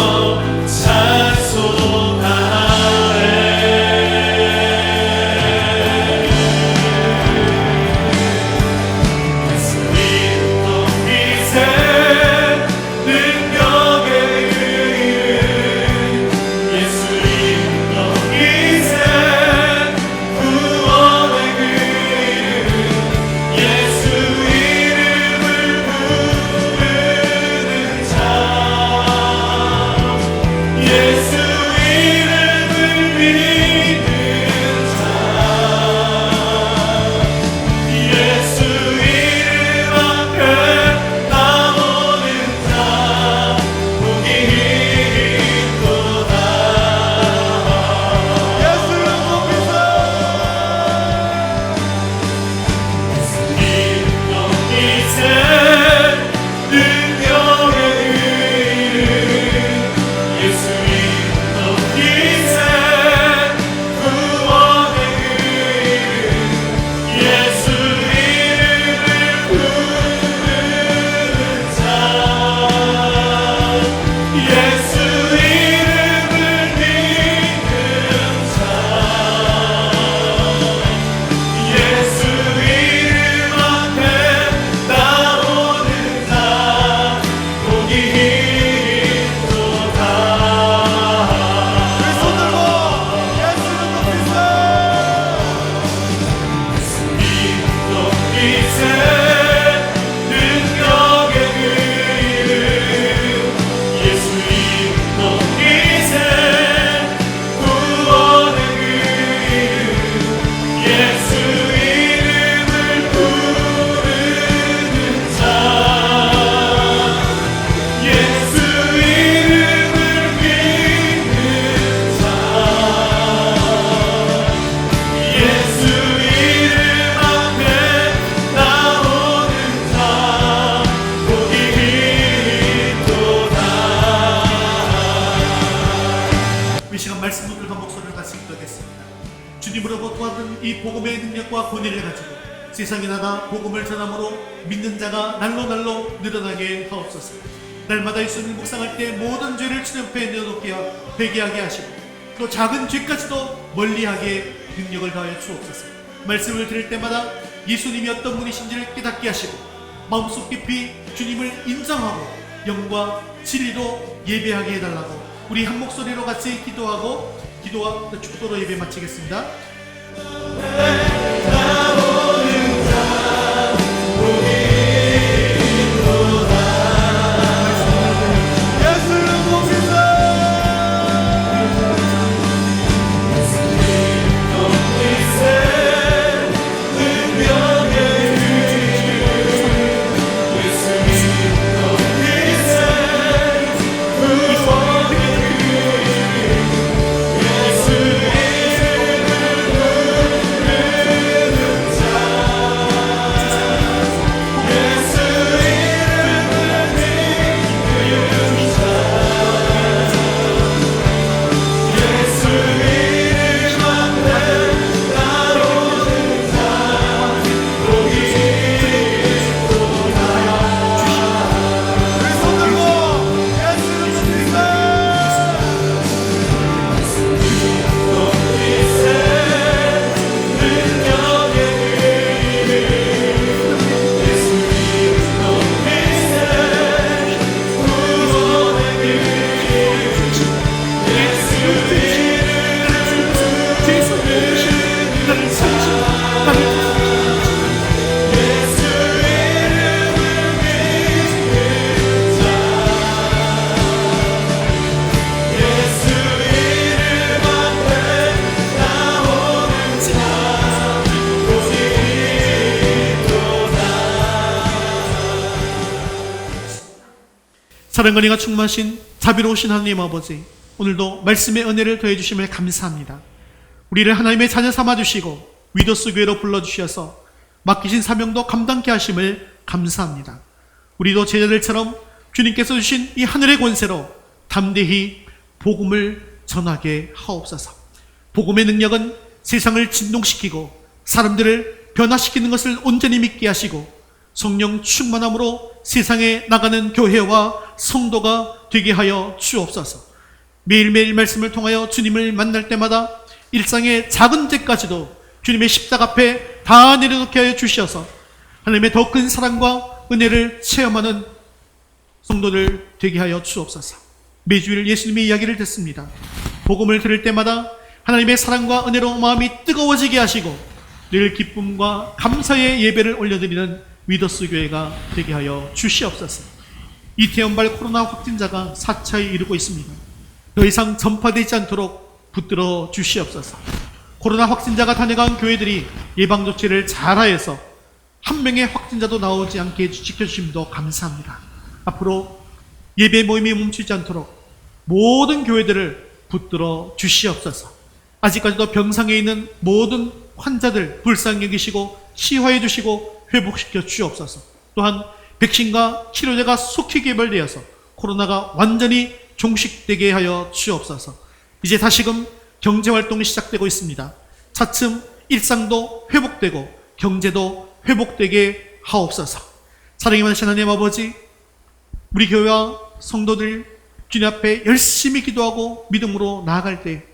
얻은 이 복음의 능력과 권위를 가지고 세상에 나가 복음을 전함으로 믿는 자가 날로 늘어나게 하옵소서. 날마다 예수님을 묵상할 때 모든 죄를 주님 앞에 내어놓게 회개하게 하시고 또 작은 죄까지도 멀리하게 능력을 더하여 주옵소서. 말씀을 들을 때마다 예수님이 어떤 분이신지를 깨닫게 하시고 마음속 깊이 주님을 인정하고 영과 진리로 예배하게 해달라고 우리 한 목소리로 같이 기도와 축도로 예배 마치겠습니다. 사랑과 은혜가 충만하신 자비로우신 하나님 아버지, 오늘도 말씀의 은혜를 더해주심을 감사합니다. 우리를 하나님의 자녀 삼아주시고 위도스 교회로 불러주셔서 맡기신 사명도 감당케 하심을 감사합니다. 우리도 제자들처럼 주님께서 주신 이 하늘의 권세로 담대히 복음을 전하게 하옵소서. 복음의 능력은 세상을 진동시키고 사람들을 변화시키는 것을 온전히 믿게 하시고 성령 충만함으로 세상에 나가는 교회와 성도가 되게 하여 주옵소서. 매일매일 말씀을 통하여 주님을 만날 때마다 일상의 작은 죄까지도 주님의 십자가 앞에 다 내려놓게 하여 주셔서 하나님의 더 큰 사랑과 은혜를 체험하는 성도들 되게 하여 주옵소서. 매주일 예수님의 이야기를 듣습니다. 복음을 들을 때마다 하나님의 사랑과 은혜로 마음이 뜨거워지게 하시고 늘 기쁨과 감사의 예배를 올려드리는 위더스 교회가 되게 하여 주시옵소서. 이태원발 코로나 확진자가 4차에 이르고 있습니다. 더 이상 전파되지 않도록 붙들어 주시옵소서. 코로나 확진자가 다녀간 교회들이 예방조치를 잘하여서 한 명의 확진자도 나오지 않게 지켜주심도 감사합니다. 앞으로 예배 모임이 멈추지 않도록 모든 교회들을 붙들어 주시옵소서. 아직까지도 병상에 있는 모든 환자들 불쌍히 여기시고 치유해 주시고 회복시켜 주옵소서. 또한 백신과 치료제가 속히 개발되어서 코로나가 완전히 종식되게 하여 주옵소서. 이제 다시금 경제활동이 시작되고 있습니다. 차츰 일상도 회복되고 경제도 회복되게 하옵소서. 사랑이 많으신 하나님 아버지, 우리 교회와 성도들 주님 앞에 열심히 기도하고 믿음으로 나아갈 때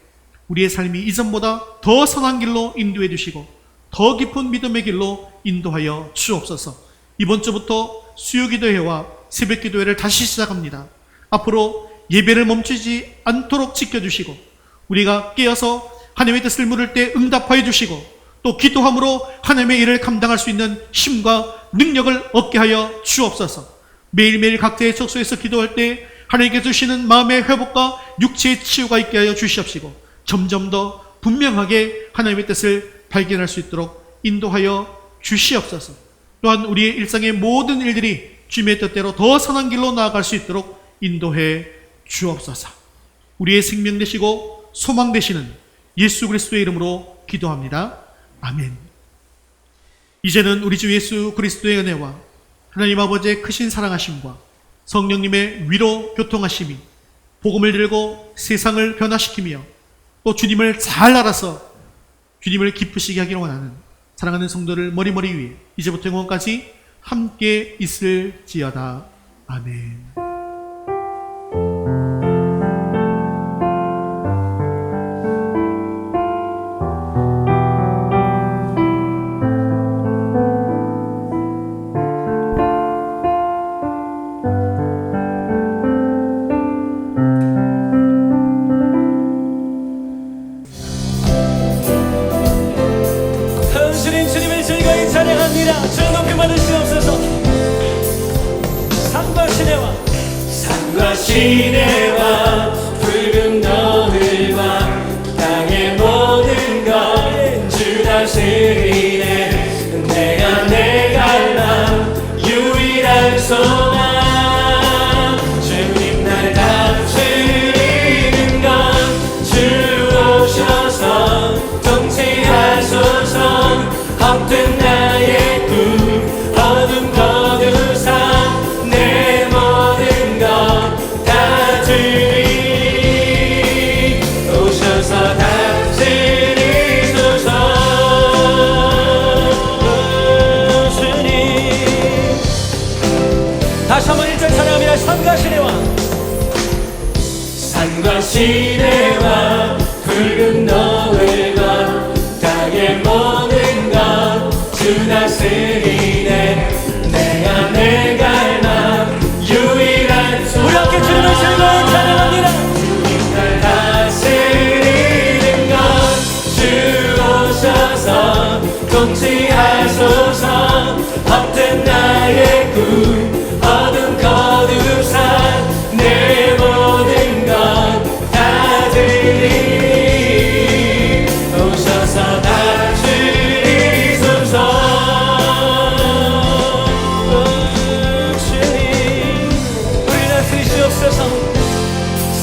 우리의 삶이 이전보다 더 선한 길로 인도해 주시고 더 깊은 믿음의 길로 인도하여 주옵소서. 이번 주부터 수요기도회와 새벽기도회를 다시 시작합니다. 앞으로 예배를 멈추지 않도록 지켜주시고 우리가 깨어서 하나님의 뜻을 물을 때 응답하여 주시고 또 기도함으로 하나님의 일을 감당할 수 있는 힘과 능력을 얻게 하여 주옵소서. 매일매일 각자의 적소에서 기도할 때 하나님께서 주시는 마음의 회복과 육체의 치유가 있게 하여 주시옵시고 점점 더 분명하게 하나님의 뜻을 발견할 수 있도록 인도하여 주시옵소서. 또한 우리의 일상의 모든 일들이 주님의 뜻대로 더 선한 길로 나아갈 수 있도록 인도해 주옵소서. 우리의 생명 되시고 소망 되시는 예수 그리스도의 이름으로 기도합니다. 아멘. 이제는 우리 주 예수 그리스도의 은혜와 하나님 아버지의 크신 사랑하심과 성령님의 위로 교통하심이 복음을 들고 세상을 변화시키며 또 주님을 잘 알아서 주님을 기쁘시게 하기를 원하는 사랑하는 성도를 머리머리 위에 이제부터 영원까지 함께 있을지어다. 아멘. 헌신인 주님을 즐거이 찬양합니다. 주 높이 받으시옵소서. 산과 시내와 붉은 너울과 땅의 모든 것 주 다스리네. 내가 내 갈망 유일한 소망 주님 날 다스리는 것 주 오셔서 통치하소서. 헛된 나의 꿈 어둠 거두사 내 모든 것 다 주님 오셔서 다스리소서. 주님 다시 한번 1절 찬양합니다. 산과 시내와 붉은 너울과 땅의 모든 것 주 다스리네. 내가 내 갈망 유일한 소망. 우리 함께 주님을 즐거이 찬양합니다. 주님 날 다스리는 것 주 오셔서 통치하소서. 헛된 나의 꿈 어둠 거두사 내 모든 것 다 주님 오셔서 다스리소서. 주님 우리 다스리시옵소서.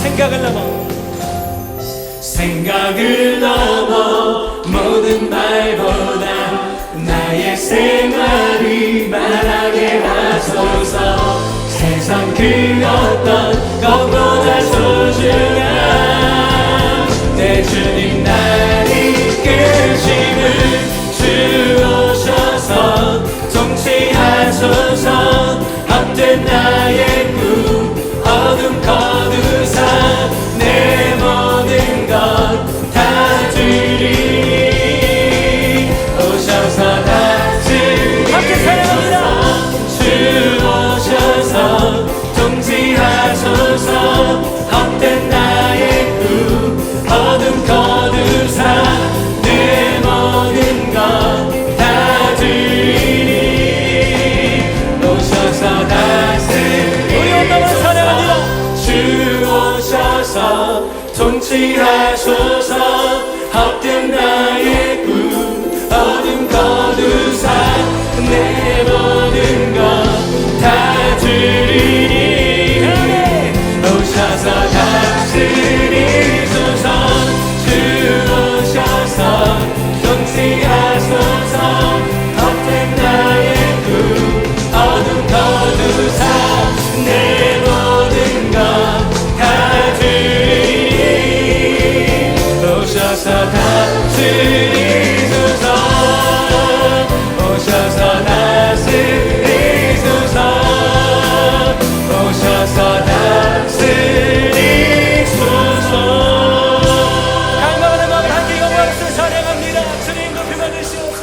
생각을 넘어 모든 말보다 나의 생활이 말하게 하소서. 세상 그 어떤 것보다 소중한 내 주님 날 이끄심을 주 오셔서 통치하소서. 헛된 나의 꿈 어둠 거두사 내 모든 것 다 주님 오셔서 다스리소서. 함께 사랑합니다. 주 오셔서 통치하소서. 헛된 나의 꿈 어둠 거두사 내 모든 것 다 주님 오셔서 다스리소서. 우리 온당을 사랑합니다. 주 오셔서 통치하소서. 헛된 나의 꿈 어둠 거두사 내 모든 것 다 주리니